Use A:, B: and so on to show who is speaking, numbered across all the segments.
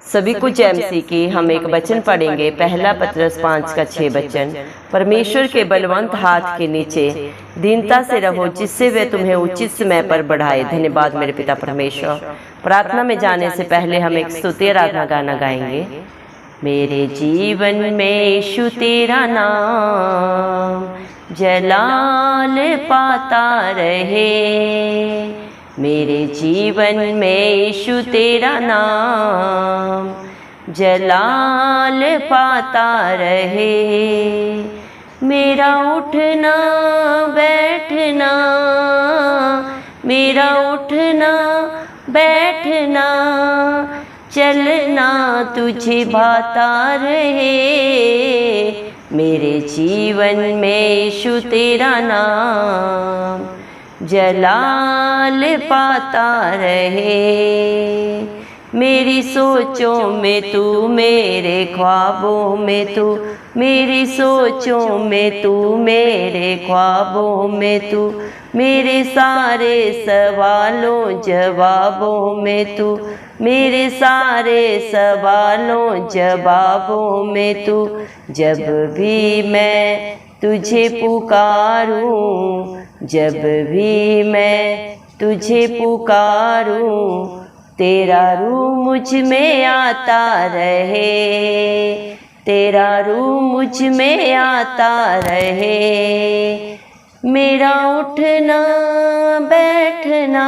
A: सभी को जय मसीह की। हम एक वचन पढ़ेंगे, पहला पतरस 5 का 6 वचन। परमेश्वर के बलवंत हाथ के नीचे दीनता से रहो, जिससे वे तुम्हें उचित समय पर बढ़ाए। धन्यवाद मेरे पिता परमेश्वर। प्रार्थना में जाने से पहले हम एक स्तुति आराधना गाना गाएंगे। मेरे जीवन में यीशु तेरा नाम जलाल पाता रहे। मेरे जीवन में यीशु तेरा नाम जलाल पाता रहे। मेरा उठना बैठना, मेरा उठना बैठना, चलना तुझे भाता रहे। मेरे जीवन में यीशु तेरा नाम जलाल पाता रहे। मेरी सोचों में तू, मेरे ख्वाबों में तू, मेरी सोचों में तू, मेरे ख्वाबों में तू, मेरे सारे सवालों जवाबों में तू, मेरे सारे सवालों जवाबों में तू। जब भी मैं तुझे पुकारूं, जब भी मैं तुझे पुकारूं, तेरा रूह मुझ में आता रहे, तेरा रूह मुझ में आता रहे। मेरा उठना बैठना,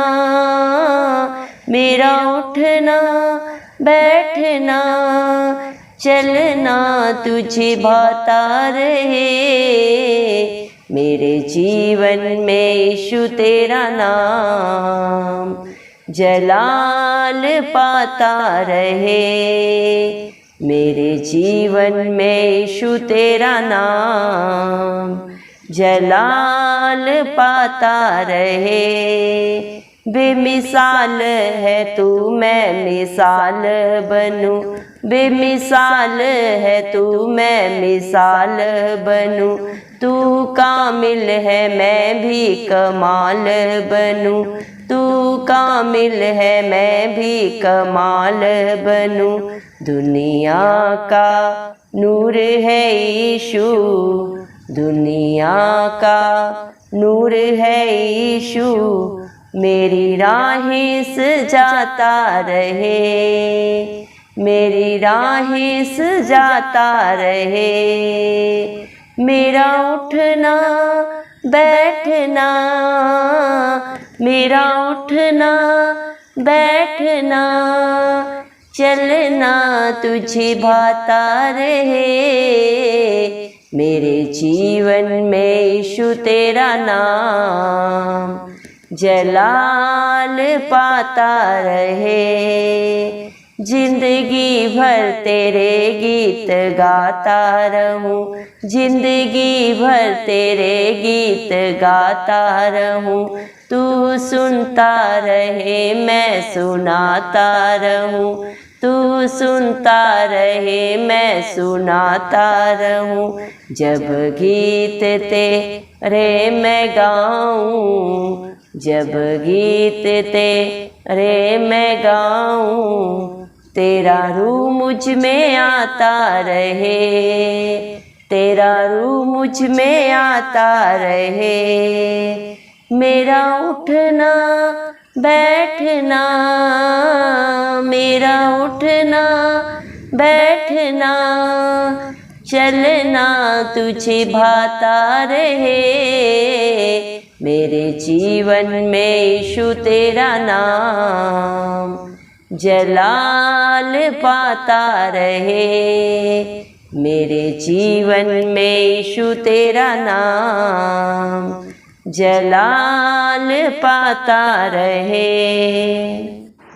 A: मेरा उठना बैठना, चलना तुझे भाता रहे। मेरे जीवन में यीशु तेरा नाम जलाल पाता रहे। मेरे जीवन में यीशु तेरा नाम जलाल पाता रहे। बेमिसाल है तू, मैं मिसाल बनूं, बेमिसाल है तू, मैं मिसाल बनूं। तू कामिल है, मैं भी कमाल बनूं, तू कामिल है, मैं भी कमाल बनूं। दुनिया का नूर है यीशु, दुनिया का नूर है यीशु, मेरी राहें सजाता रहे, मेरी राहें सजाता रहे। मेरा उठना बैठना, मेरा उठना बैठना, चलना तुझे भाता रहे। मेरे जीवन में यीशु तेरा नाम जलाल पाता रहे। जिंदगी भर तेरे गीत गाता रहूं, जिंदगी भर तेरे गीत गाता रहूं। तू सुनता रहे, मैं सुनाता रहूं, तू सुनता रहे, मैं सुनाता रहूं। जब गीत तेरे मैं गाऊं, जब गीत तेरे मैं गाऊं, तेरा रूह मुझ में आता रहे, तेरा रूह मुझ में आता रहे। मेरा उठना बैठना, मेरा उठना बैठना, चलना तुझे भाता रहे। मेरे जीवन में यीशु तेरा नाम जलाल पाता रहे। मेरे जीवन में यीशु तेरा नाम जलाल पाता रहे।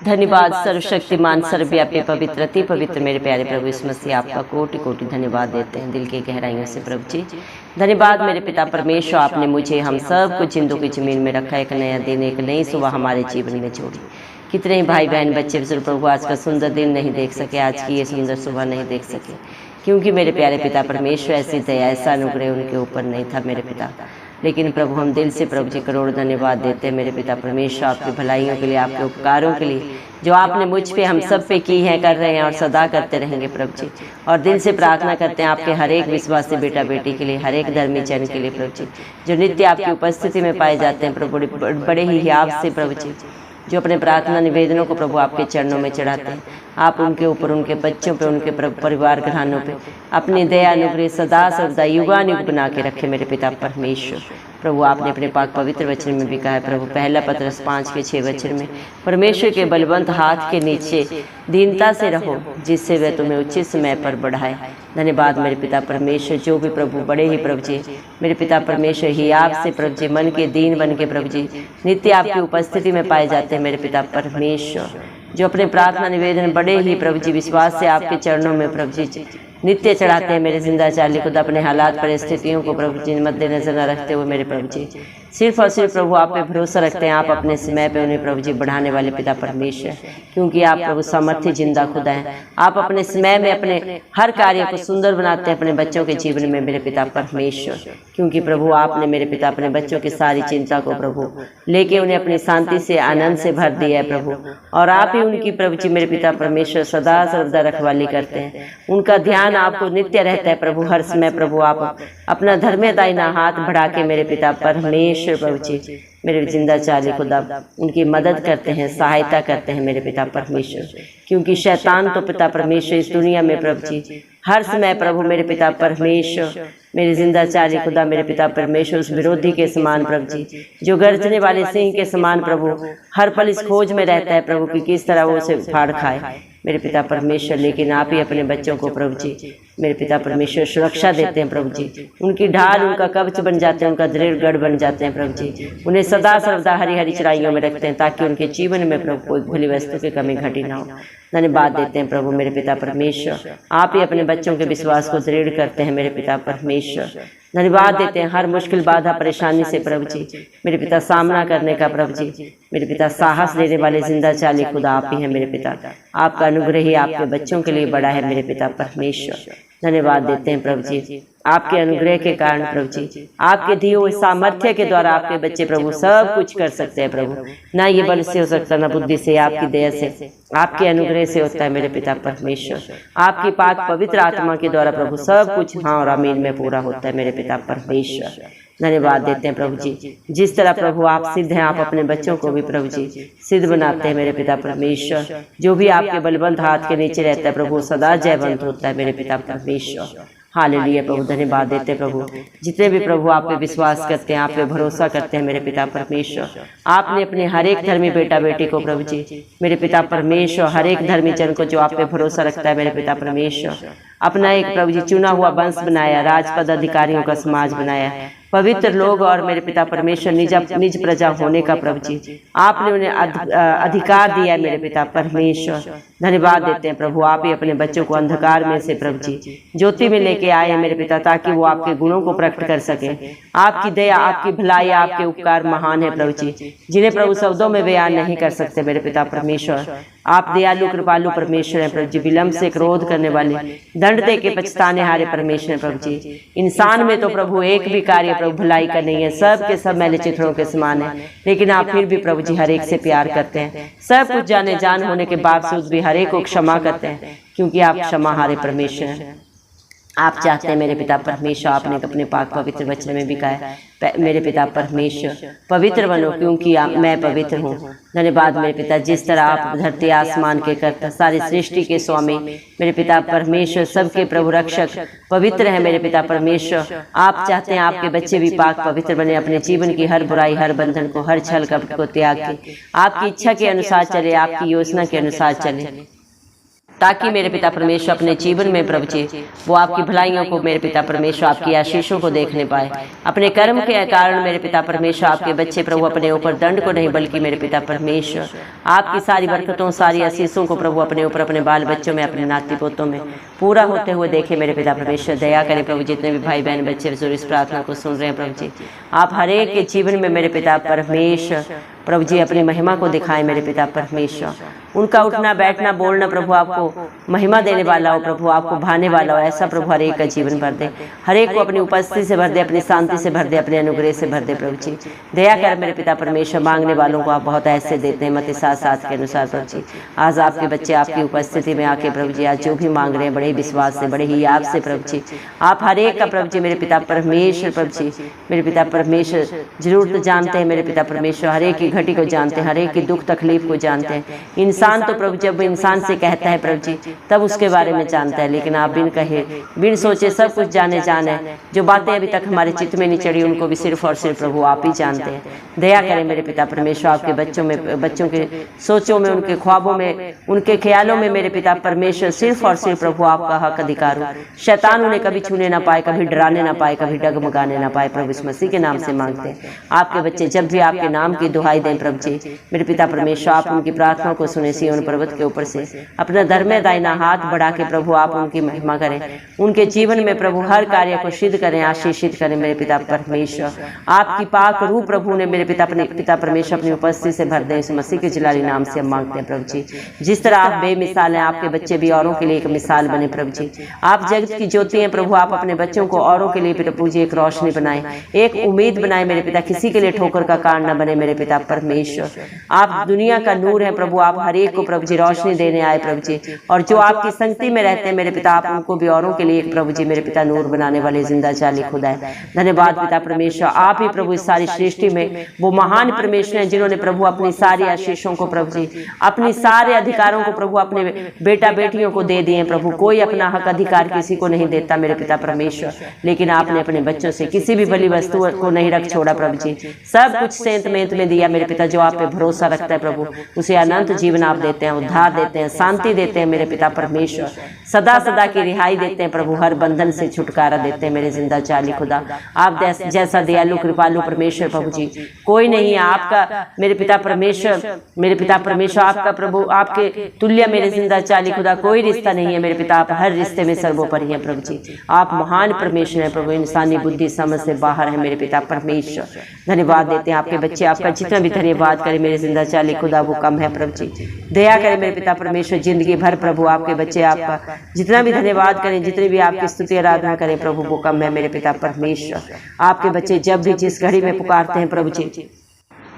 A: धन्यवाद सर्वशक्तिमान सर्वव्यापी पवित्र अति पवित्र मेरे प्यारे प्रभु यीशु मसीह, आपका कोटि कोटि धन्यवाद देते हैं दिल की गहराइयों से प्रभु जी। धन्यवाद मेरे पिता परमेश्वर, आपने मुझे हम सब को जिंदों की जमीन में रखा, एक नया दिन, एक नई सुबह हमारे जीवन में जोड़ी। कितने ही भाई बहन बच्चे प्रभु आज का सुंदर दिन नहीं देख सके, आज की ये सुंदर सुबह नहीं देख सके, क्योंकि मेरे प्यारे पिता परमेश्वर ऐसी दया, ऐसा अनुग्रह उनके ऊपर नहीं था मेरे पिता। लेकिन प्रभु हम दिल से प्रभु जी करोड़ धन्यवाद देते हैं मेरे पिता परमेश्वर, आपकी भलाइयों के लिए, आपके उपकारों के लिए जो आपने मुझ पे हम सब पे की है, कर रहे हैं और सदा करते रहेंगे प्रभु जी। और दिल से प्रार्थना करते हैं आपके हर एक विश्वासी बेटा बेटी के लिए, हर एक धर्मी जन के लिए प्रभु जी, जो नित्य आपकी उपस्थिति में पाए जाते हैं प्रभु, बड़े ही हियाव से प्रभु जी, जो अपने प्रार्थना निवेदनों को प्रभु आपके चरणों में चढ़ाते हैं। आप उनके ऊपर, उनके बच्चों पे, उनके परिवार घरानों पे अपनी दया अनुग्रह सदा सर्वदा युगानुग बना के रखे मेरे पिता परमेश्वर। प्रभु आपने अपने पाक पवित्र वचन में भी कहा है प्रभु, पहला पत्रस 5:6 वचन में, परमेश्वर के बलवंत हाथ के नीचे दीनता से रहो, जिससे वह तुम्हें उचित समय पर बढ़ाए। धन्यवाद मेरे पिता परमेश्वर, जो भी प्रभु बड़े ही प्रभु जी मेरे पिता परमेश्वर ही आपसे प्रभु जी मन के दीन बन के प्रभु जी नित्य आपकी उपस्थिति में पाए जाते हैं मेरे पिता परमेश्वर, जो अपने प्रार्थना निवेदन बड़े ही प्रभु जी विश्वास से आपके चरणों में प्रभु जी नित्य चढ़ाते हैं मेरे जिंदा चाली खुद, अपने हालात परिस्थितियों को प्रभु जी मद्देनजर न रखते हुए मेरे प्रभु जी सिर्फ और सिर्फ प्रभु आप पे भरोसा रखते हैं। आप अपने समय पे उन्हें प्रभु जी बढ़ाने वाले पिता परमेश्वर, क्योंकि आप प्रभु सामर्थ्य जिंदा खुदा हैं। आप अपने समय में अपने हर कार्य को सुंदर बनाते हैं अपने बच्चों के जीवन में मेरे पिता परमेश्वर, क्योंकि प्रभु आपने मेरे पिता अपने बच्चों की सारी चिंता को प्रभु लेके उन्हें अपनी शांति से आनंद से भर दिया है प्रभु, और आप ही उनकी प्रभु जी मेरे पिता परमेश्वर सदा सर्वदा रखवाली करते हैं। उनका ध्यान आपको नित्य रहता है प्रभु, हर समय प्रभु आप अपना धर्म दाहिना हाथ बढ़ा के मेरे पिता परमेश्वर प्रभु जी मेरे जिंदा चाली खुदा उनकी मदद करते हैं, सहायता करते हैं मेरे पिता परमेश्वर, क्योंकि शैतान तो पिता परमेश्वर इस दुनिया में प्रभु जी हर समय प्रभु मेरे पिता परमेश्वर मेरे जिंदा चाली खुदा मेरे पिता परमेश्वर उस विरोधी के समान प्रभु जी जो गर्जने वाले सिंह के समान प्रभु हर पल इस खोज में रहता है प्रभु कि किस तरह वो उसे फाड़ खाए मेरे पिता परमेश्वर। लेकिन आप ही अपने बच्चों को प्रभु जी मेरे पिता परमेश्वर सुरक्षा देते हैं प्रभु जी, उनकी ढाल उनका कवच बन जाते हैं, उनका दृढ़ गढ़ बन जाते हैं प्रभु जी, उन्हें सदा सर्वदा हरी हरी चराइयों में रखते हैं ताकि उनके जीवन में प्रभु कोई भली वस्तु की कमी घटी ना हो। धन्यवाद देते हैं प्रभु मेरे पिता परमेश्वर, आप ही अपने बच्चों के विश्वास को दृढ़ करते हैं मेरे पिता परमेश्वर। धन्यवाद देते हैं हर मुश्किल बाधा परेशानी से प्रभु जी मेरे पिता सामना करने का प्रभु जी मेरे पिता साहस देने वाले जिंदा चाली खुदा आप ही हैं मेरे पिता। आपका अनुग्रह ही आपके बच्चों के लिए बड़ा है मेरे पिता परमेश्वर। धन्यवाद देते हैं प्रभु जी आपके अनुग्रह के कारण प्रभु जी आपके दिए हुए सामर्थ्य के द्वारा आपके बच्चे प्रभु सब कुछ कर सकते हैं प्रभु, ना ये बल से हो सकता ना बुद्धि से, आपकी दया से आपके अनुग्रह से होता है मेरे पिता परमेश्वर। आपकी पाक पवित्र आत्मा के द्वारा प्रभु सब कुछ हाँ और आमीन में पूरा होता है मेरे पिता परमेश्वर। धन्यवाद देते हैं प्रभु जी, जिस तरह प्रभु आप सिद्ध हैं आप अपने बच्चों को भी प्रभु जी सिद्ध बनाते हैं मेरे पिता परमेश्वर। जो भी आपके बलवंत हाथ के नीचे रहता है प्रभु सदा जयवंत होता है मेरे पिता परमेश्वर। हालेलुया प्रभु, धन्यवाद देते प्रभु जितने भी प्रभु आप पे विश्वास करते हैं, आप पे भरोसा करते हैं मेरे पिता परमेश्वर। आपने अपने हर एक धर्मी बेटा बेटी को प्रभु जी मेरे पिता परमेश्वर, हर एक धर्मी जन को जो आप पे भरोसा रखता है मेरे पिता परमेश्वर, अपना एक प्रभु जी चुना हुआ वंश बनाया, राजपद अधिकारियों का समाज बनाया, पवित्र लोग और मेरे पिता परमेश्वर निज प्रजा होने का प्रभु जी आपने उन्हें अधिकार दिया है मेरे पिता परमेश्वर। धन्यवाद देते हैं प्रभु, आप ही अपने बच्चों को अंधकार में से प्रभु जी ज्योति में लेके आए हैं मेरे पिता, ताकि वो आपके गुणों को प्रकट कर सके। आपकी दया आपकी भलाई आपके उपकार महान है प्रभु जी, जिन्हें प्रभु शब्दों में बयान नहीं कर सकते मेरे पिता परमेश्वर। आप दयालु कृपालु परमेश्वर हैं प्रभु जी, विलम्ब से क्रोध करने वाले, दंड दे के पछताने हारे परमेश्वर प्रभु जी। इंसान में तो प्रभु एक भी कार्य प्रभु भलाई का नहीं है, सब के सब मैले चित्रों के समान है, लेकिन आप फिर भी प्रभु जी हर एक से प्यार करते हैं। सब कुछ जाने जान होने के बावजूद भी हर एक को क्षमा करते हैं, क्योंकि आप क्षमा हारे परमेश्वर हैं। आप चाहते हैं मेरे पिता परमेश्वर, आपने अपने पाक पवित्र वचन में भी कहा है मेरे पिता परमेश्वर पवित्र बनो क्योंकि मैं पवित्र हूँ। धन्यवाद मेरे पिता, जिस तरह आप धरती आसमान के कर्ता सारी सृष्टि के स्वामी मेरे पिता परमेश्वर, सबके प्रभु रक्षक पवित्र है मेरे पिता परमेश्वर। आप चाहते हैं आपके बच्चे भी पाक पवित्र बने, अपने जीवन की हर बुराई हर बंधन को हर छल कपट को त्याग के आपकी इच्छा के अनुसार चले, आपकी योजना के अनुसार चले, ताकि मेरे पिता परमेश्वर अपने जीवन में प्रभु जी वो आपकी भलाइयों को मेरे पिता परमेश्वर आपकी आशीषों को देखने पाए। अपने कर्म के कारण मेरे पिता परमेश्वर आपके बच्चे प्रभु अपने ऊपर दंड को नहीं बल्कि मेरे पिता परमेश्वर आपकी सारी बरकतों सारी आशीषों को प्रभु अपने ऊपर अपने बाल बच्चों में अपने नाती पोतों में पूरा होते हुए देखे मेरे पिता परमेश्वर। दया करें प्रभु, जितने भी भाई बहन बच्चे जो इस प्रार्थना को सुन रहे हैं प्रभु जी, आप हर एक के जीवन में मेरे पिता परमेश्वर प्रभु जी अपनी महिमा को दिखाएं मेरे पिता परमेश्वर। उनका उठना बैठना बोलना प्रभु आपको महिमा देने वाला हो, प्रभु आपको भाने वाला हो, ऐसा प्रभु हर एक का जीवन भर दे, हर एक को अपनी उपस्थिति से भर दे, अपनी शांति से भर दे, अपने अनुग्रह से भर दे प्रभु जी। दया कर मेरे पिता परमेश्वर, मांगने वालों को आप बहुत ऐसे देते हैं मत्ती 7:7 के अनुसार प्रभु जी। आज आपके बच्चे आपकी उपस्थिति में आके प्रभु जी आज जो भी मांग रहे हैं बड़े ही विश्वास से, बड़े ही याद से प्रभु जी, आप हर एक का प्रभु जी मेरे पिता परमेश्वर प्रभु जी, मेरे पिता परमेश्वर जरूरत जानते हैं मेरे पिता परमेश्वर, हर एक की घटी को जानते हैं, हर एक की दुख तकलीफ को जानते हैं। इंसान तो प्रभु जब इंसान से कहता है प्रभु जी तब उसके बारे में जानता है, लेकिन आप बिन कहे बिन सोचे सब कुछ जाने जाने जो बातें अभी तक हमारे चित्त में नहीं चढ़ी उनको भी सिर्फ और सिर्फ प्रभु आप ही जानते हैं। दया करें मेरे पिता परमेश्वर, आपके बच्चों के सोचों में, उनके ख्वाबों में, उनके ख्यालों में मेरे पिता परमेश्वर सिर्फ और सिर्फ प्रभु आपका हक अधिकार हो। शैतान उन्हें कभी छूने ना पाए, कभी डराने ना पाए, कभी डगमगाने ना पाए। प्रभु इस मसीह के नाम से मांगते हैं। आपके बच्चे जब भी आपके नाम की दुहाई दें प्रभु जी मेरे पिता परमेश्वर, आप उनकी प्रार्थना को सुने, सिय्योन पर्वत के ऊपर से अपना धर्म दाहिना हाथ बढ़ा के प्रभु आप उनकी महिमा करें, उनके जीवन में प्रभु हर कार्य को सिद्ध करें, आशीषित करें मेरे पिता परमेश्वर। आपकी पाक रूह प्रभु ने मेरे पिता परमेश्वर अपनी उपस्थिति से भर दें, इस मसीह के जलाली नाम से हम मांगते हैं प्रभु जी। जिस तरह आप बेमिसाल हैं, आपके बच्चे भी औरों के लिए एक मिसाल बने प्रभु जी। आप जगत की ज्योति हैं प्रभु, आप अपने बच्चों को औरों के लिए प्रभु जी एक रोशनी बनाए, एक उम्मीद बनाए मेरे पिता, किसी के लिए ठोकर का कारण न बने मेरे पिता परमेश्वर। आप दुनिया का नूर है प्रभु, आप हर एक को प्रभु जी रोशनी देने आए प्रभु जी, और जो आपकी संगति में रहते हैं मेरे पिता आप उनको भी औरों के लिए एक प्रभु जी मेरे पिता नूर बनाने वाले जिंदा चाली खुदा है। धन्यवाद पिता परमेश्वर, आप ही प्रभु इस सारी सृष्टि में वो महान परमेश्वर हैं जिन्होंने प्रभु अपनी सारी आशीषों को प्रभु जी, अपनी सारे अधिकारों को प्रभु अपने बेटा बेटियों को दे दिए प्रभु। कोई अपना हक अधिकार किसी को नहीं देता मेरे पिता परमेश्वर, लेकिन आपने अपने बच्चों से किसी भी बली वस्तु को नहीं रख छोड़ा प्रभु जी, सब कुछ सेंत मेंत में दिया मेरे पिता। जो आप पे भरोसा रखता है प्रभु उसे अनंत जीवन आप देते हैं, उद्धार देते हैं, शांति देते हैं मेरे पिता परमेश्वर, सदा सदा की रिहाई देते हैं प्रभु, हर बंधन से छुटकारा देते हैं मेरे जिंदा चाली खुदा। आप जैसा दयालु कृपालु परमेश्वर प्रभु जी कोई नहीं है। आपका मेरे पिता परमेश्वर आपका प्रभु आपके तुल्य मेरे जिंदा चाली खुदा कोई रिश्ता नहीं है मेरे पिता। आप हर रिश्ते में सर्वोपरि हैं प्रभु जी, आप महान परमेश्वर हैं प्रभु, इंसानी बुद्धि समझ से बाहर है मेरे पिता परमेश्वर। धन्यवाद देते हैं आपके बच्चे, आपका जितना भी धन्यवाद करें मेरे जिंदा चाली खुदा वो कम है प्रभु जी। दया करें मेरे पिता परमेश्वर, जिंदगी भर प्रभु आपके बच्चे आपका जितना भी धन्यवाद करें, जितनी भी आपकी स्तुति आराधना करें प्रभु वो कम है मेरे पिता परमेश्वर। आपके बच्चे जब भी जिस घड़ी में पुकारते हैं प्रभु जी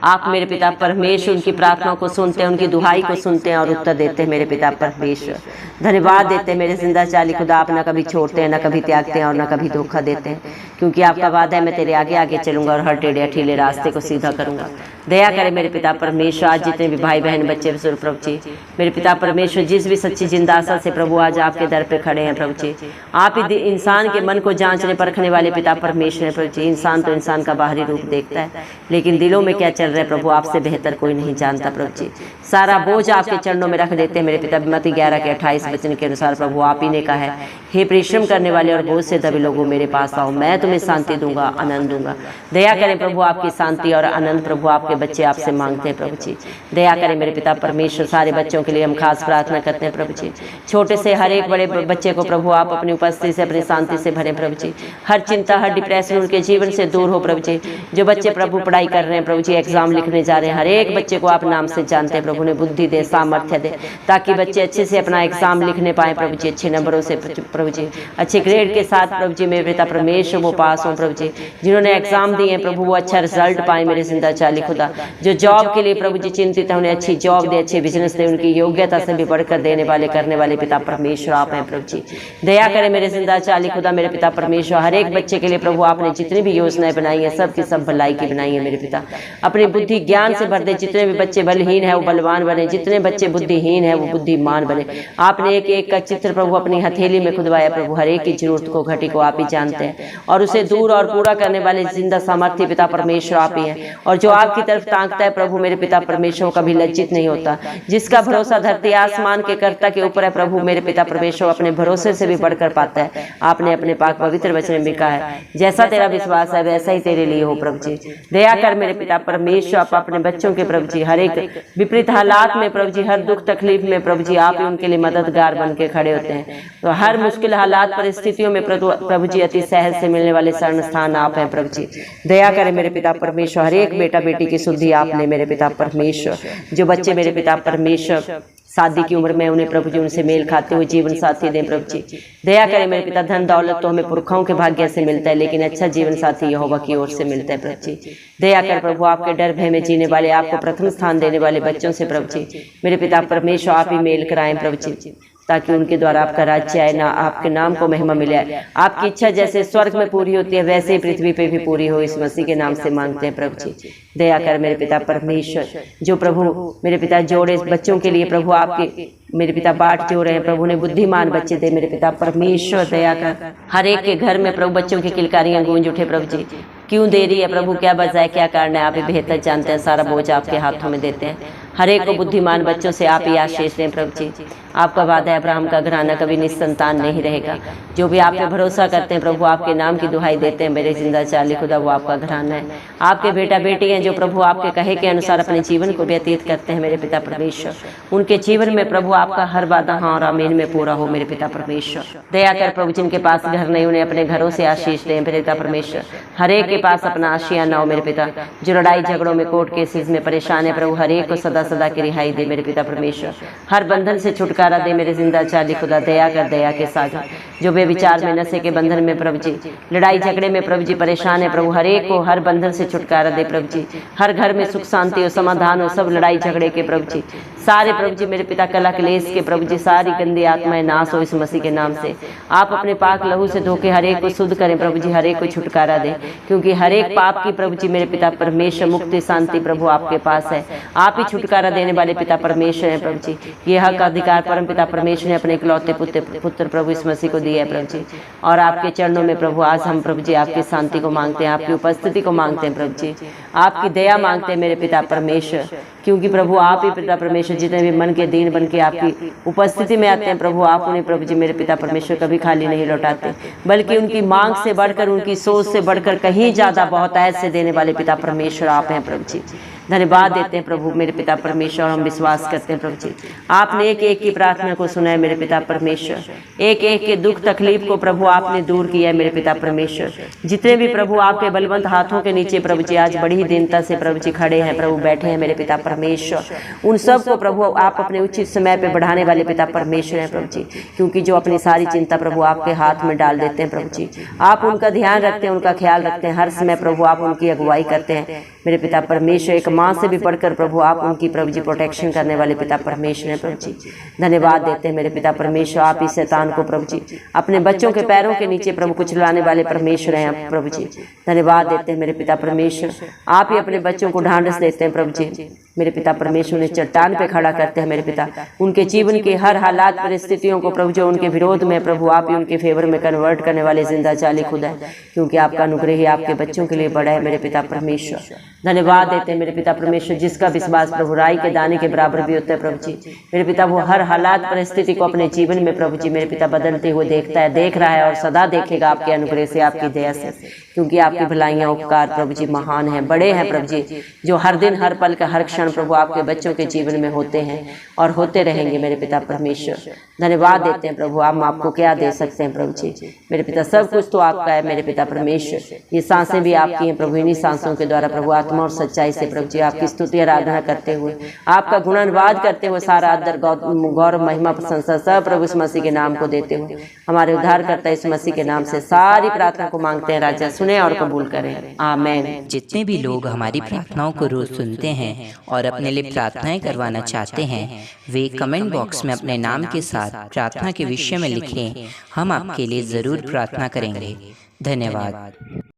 A: आप मेरे पिता परमेश्वर उनकी प्रार्थना को सुनते हैं, उनकी दुहाई को सुनते हैं और उत्तर देते हैं मेरे पिता परमेश्वर। धन्यवाद देते हैं मेरे जिंदा चाली खुदा, आप न कभी छोड़ते हैं, न कभी त्यागते हैं और न कभी धोखा देते हैं, क्योंकि आपका वादा है मैं तेरे आगे आगे चलूंगा और हर टेढ़े अठीले रास्ते को सीधा करूंगा। दया करें मेरे पिता परमेश्वर, आज जितने भी भाई बहन बच्चे प्रभु जी मेरे पिता परमेश्वर जिस भी सच्ची जिंदा आशा से प्रभु आज आपके दर पे खड़े हैं प्रभु जी, आप ही इंसान के मन को जांचने परखने वाले पिता परमेश्वर हैं प्रभु जी। इंसान तो इंसान का बाहरी रूप देखता है, लेकिन दिलों में क्या चल रहा है प्रभु आपसे बेहतर कोई नहीं जानता प्रभु जी। सारा बोझ आपके चरणों में रख देते हैं मेरे पिता। मत्ती 11:28 वचन के अनुसार प्रभु आप ही ने कहा है, हे परिश्रम करने वाले और बोझ से दबे लोगों मेरे पास आओ, मैं तुम्हें शांति दूंगा, आनंद दूंगा। दया करें प्रभु आपकी शांति और आनंद प्रभु आपके बच्चे आपसे मांगते हैं प्रभु जी। दया करें मेरे पिता परमेश्वर, सारे बच्चों के लिए हम खास प्रार्थना करते हैं प्रभु जी। छोटे से हर एक बड़े बच्चे को प्रभु आप अपनी उपस्थिति से अपनी शांति से भरें प्रभु जी। हर चिंता हर डिप्रेशन उनके जीवन से दूर हो प्रभु जी। जो बच्चे प्रभु पढ़ाई कर रहे हैं प्रभु जी, एग्जाम लिखने जा रहे हैं, हर एक बच्चे को आप नाम से जानते हैं प्रभु ने बुद्धि दे, सामर्थ्य दे, ताकि बच्चे अच्छे से अपना एग्जाम लिखने पाए प्रभु जी, अच्छे नंबरों से प्रभु जी, अच्छे ग्रेड के साथ प्रभु जी मेरे पिता परमेश्वर वो पास हो प्रभु जी। जिन्होंने एग्जाम दिए प्रभु वो अच्छा रिजल्ट पाए मेरे जिंदा चाली खुदा। जो जॉब के लिए प्रभु जी चिंतित है उन्हें अच्छी जॉब दे, अच्छे बिजनेस दे, उनकी योग्यता से भी बढ़कर देने वाले करने वाले पिता परमेश्वर आप हैं प्रभु जी। दया करें मेरे जिंदा चाली खुदा मेरे पिता परमेश्वर। हर एक बच्चे के लिए प्रभु आपने जितनी भी योजनाएं बनाई है सब की सब भलाई की बनाई है मेरे पिता। अपनी बुद्धि ज्ञान से भर दे, जितने भी बच्चे बलहीन है वो बलवान बने, जितने बच्चे बुद्धिहीन है वो बुद्धिमान बने। आपने एक एक का चित्र प्रभु अपनी हथेली में खुदवाया प्रभु, हर एक की जरूरत को घटी को आप ही जानते हैं और उसे दूर और पूरा करने वाले जिंदा सामर्थ्य पिता परमेश्वर आप ही हैं। और जो आपकी तरफ ताकता है प्रभु मेरे पिता परमेश्वर कभी लज्जित नहीं होता। जिसका भरोसा धरती आसमान के कर्ता के ऊपर है प्रभु मेरे पिता परमेश्वर अपने भरोसे से भी बढ़कर पाता है। आपने अपने पाक पवित्र वचन में कहा है, जैसा तेरा विश्वास है वैसा ही तेरे लिए हो प्रभु जी। दया कर मेरे पिता परमेश्वर, आप अपने बच्चों के प्रभु जी हर एक विपरीत हालात में प्रभु जी, हर दुख तकलीफ में प्रभु जी आप ही उनके लिए मददगार बन के खड़े होते हैं। तो हर मुश्किल हालात परिस्थितियों में प्रभु जी अति सहज से मिलने वाले शरण स्थान आप हैं प्रभु जी। दया करें मेरे पिता परमेश्वर, हर एक बेटा बेटी की शुद्धि आपने मेरे पिता परमेश्वर। जो बच्चे मेरे पिता परमेश्वर शादी की उम्र में उन्हें प्रभु जी उनसे मेल खाते हुए जीवन साथी दें प्रभु जी। दया करें मेरे पिता, धन दौलत तो हमें पुरखाओं के भाग्य से मिलता है, लेकिन अच्छा जीवन साथी यहोवा की ओर से मिलता है प्रभु जी। दया कर प्रभु, आपके डर भय में जीने वाले, आपको प्रथम स्थान देने वाले बच्चों से प्रभु जी मेरे पिता परमेश्वर आप ही मेल कराएं प्रभु जी, ताकि उनके द्वारा आपका राज्य आए, ना आपके नाम को महिमा मिले। आपकी इच्छा जैसे स्वर्ग में पूरी होती है वैसे ही पृथ्वी पे भी पूरी हो, इस मसीह के नाम से मांगते हैं प्रभु जी। दया कर मेरे पिता परमेश्वर, जो प्रभु मेरे पिता जोड़े बच्चों के लिए प्रभु आपके मेरे पिता बाट जो रहे हैं प्रभु ने बुद्धिमान बच्चे दे मेरे पिता परमेश्वर। दया कर हर एक के घर में प्रभु बच्चों की किलकारियां गूंज उठे प्रभु जी। क्यों देरी है प्रभु, क्या वजह है, क्या कारण है, आप ही बेहतर जानते हैं। सारा बोझ आपके हाथों में देते हैं। हर एक को बुद्धिमान बच्चों से आप ही आशीष दें प्रभु जी। आपका वादा है अब्राहम का घराना कभी निसंतान नहीं रहेगा। जो भी आप पे भरोसा करते हैं प्रभु, आपके नाम की दुहाई देते हैं मेरे जिंदा चाली खुदा, वो आपका घराना है। आपके बेटा बेटी हैं जो प्रभु आपके कहे के अनुसार अपने जीवन को व्यतीत करते हैं मेरे पिता परमेश्वर। उनके जीवन में प्रभु आपका हर वादा हाँ और आमीन में पूरा हो मेरे पिता परमेश्वर। दया कर प्रभु, जिनके पास घर नहीं उन्हें अपने घरों से आशीष दें मेरे पिता परमेश्वर। हर एक के पास अपना आशियाना हो मेरे पिता। जो लड़ाई झगड़ों में कोर्ट केसेस में परेशान है प्रभु, हर एक को सदा सदा की रिहाई दे मेरे पिता परमेश्वर। हर बंधन से छुटकारा दे मेरे जिंदा चाली खुदा। दया कर दया के सागर, जो बेविचार में नशे के बंधन में प्रभु जी, लड़ाई झगड़े में प्रभु जी परेशान है प्रभु, हर एक को हर बंधन से छुटकारा दे प्रभु जी। हर घर में सुख शांति हो, समाधान हो, सब लड़ाई झगड़े के प्रभु जी सारे प्रभु जी मेरे पिता कला क्लेश के प्रभु जी सारी गंदी आत्माएं नाश हो इस मसीह के नाम से। आप अपने पाक लहू से धोके हर एक को शुद्ध करें प्रभु जी, हर एक को छुटकारा दें, क्योंकि हर एक पाप की प्रभु जी मेरे पिता परमेश्वर मुक्ति शांति प्रभु आपके पास है। आप ही छुटकारा देने वाले पिता परमेश्वर हैं प्रभु जी। ये हक अधिकार परम पिता परमेश्वर ने अपने इकलौते पुत्र प्रभु इस मसीह को दिया है प्रभु जी। और आपके चरणों में प्रभु आज हम प्रभु जी आपकी शांति को मांगते हैं, आपकी उपस्थिति को मांगते हैं प्रभु जी। आपकी दया मांगते हैं मेरे पिता परमेश्वर, क्योंकि प्रभु आप ही पिता परमेश्वर जितने भी मन के दीन बन के आपकी उपस्थिति में आते हैं प्रभु, आप उन्हें प्रभु जी मेरे पिता परमेश्वर कभी खाली नहीं लौटाते, बल्कि उनकी मांग से बढ़कर, उनकी सोच से बढ़कर कहीं ज्यादा बहुत ऐसे देने वाले पिता परमेश्वर आप हैं प्रभु जी। धन्यवाद देते हैं प्रभु मेरे पिता परमेश्वर। हम विश्वास करते हैं प्रभु जी आपने एक एक की प्रार्थना को सुना है मेरे पिता परमेश्वर। एक एक के दुख तकलीफ को प्रभु आपने दूर किया है मेरे पिता परमेश्वर। जितने भी प्रभु आपके बलवंत हाथों के नीचे प्रभु जी आज बड़ी दीनता से प्रभु जी खड़े हैं प्रभु, बैठे हैं मेरे पिता परमेश्वर, उन सब को प्रभु आप अपने उचित समय पे बढ़ाने वाले पिता परमेश्वर हैं प्रभु जी। क्योंकि जो अपनी सारी चिंता प्रभु आपके हाथ में डाल देते हैं प्रभु जी, आप उनका ध्यान रखते हैं, उनका ख्याल रखते हैं, हर समय प्रभु आप उनकी अगुवाई करते हैं मेरे पिता परमेश्वर। एक माँ से भी बढ़कर प्रभु आप उनकी प्रभु जी प्रोटेक्शन करने वाले पिता परमेश्वर हैं प्रभु जी। धन्यवाद देते हैं मेरे पिता परमेश्वर। आप इस शैतान को प्रभु जी अपने बच्चों के पैरों के नीचे प्रभु कुचलाने वाले परमेश्वर हैं प्रभु जी। धन्यवाद देते हैं मेरे पिता परमेश्वर। आप ही अपने बच्चों को ढांढस देते हैं प्रभु जी मेरे पिता परमेश्वर। उन्हें चट्टान पे खड़ा करते हैं मेरे पिता। उनके जीवन के हर हालात परिस्थितियों को प्रभु जो उनके विरोध में प्रभु आप ही उनके फेवर में कन्वर्ट करने वाले जिंदा चाली खुदा है, क्योंकि आपका अनुग्रह ही आपके बच्चों के लिए बड़ा है मेरे पिता परमेश्वर। धन्यवाद देते हैं मेरे पिता परमेश्वर। जिसका विश्वास प्रभु राई के दाने के बराबर भी होता है प्रभु जी मेरे पिता, वो हर हालात परिस्थिति को अपने जीवन में प्रभु जी मेरे पिता बदलते हुए देखता है, देख रहा है और सदा देखेगा आपके अनुग्रह से, आपकी दया से, क्योंकि आपकी भलाइयाँ उपकार प्रभु जी महान है, बड़े हैं प्रभु जी, जो हर दिन हर पल का हर क्षण प्रभु आपके बच्चों के जीवन में होते हैं और होते रहेंगे मेरे पिता परमेश्वर। धन्यवाद देते हैं प्रभु। हम आपको क्या दे सकते हैं प्रभु जी मेरे पिता, सब कुछ तो आपका है मेरे पिता परमेश्वर। ये सांसें भी आपकी हैं प्रभु, इन्हीं सांसों के द्वारा प्रभु आत्मा और सच्चाई से प्रभु जी आपकी स्तुति आराधना करते हुए, आपका गुणानुवाद करते हुए सारा आदर गौरव महिमा प्रशंसा सब प्रभु इस मसीह के नाम को देते हुए हमारे उद्धार करता इस मसीह के नाम से सारी प्रार्थना को मांगते हैं राजा, सुने और कबूल करें, आमीन।
B: जितने भी लोग हमारी प्रार्थनाओं को रोज सुनते हैं और अपने लिए प्रार्थनाएं करवाना चाहते हैं, वे कमेंट बॉक्स में अपने नाम के साथ प्रार्थना के विषय में लिखें। हम आपके लिए जरूर प्रार्थना करेंगे। धन्यवाद।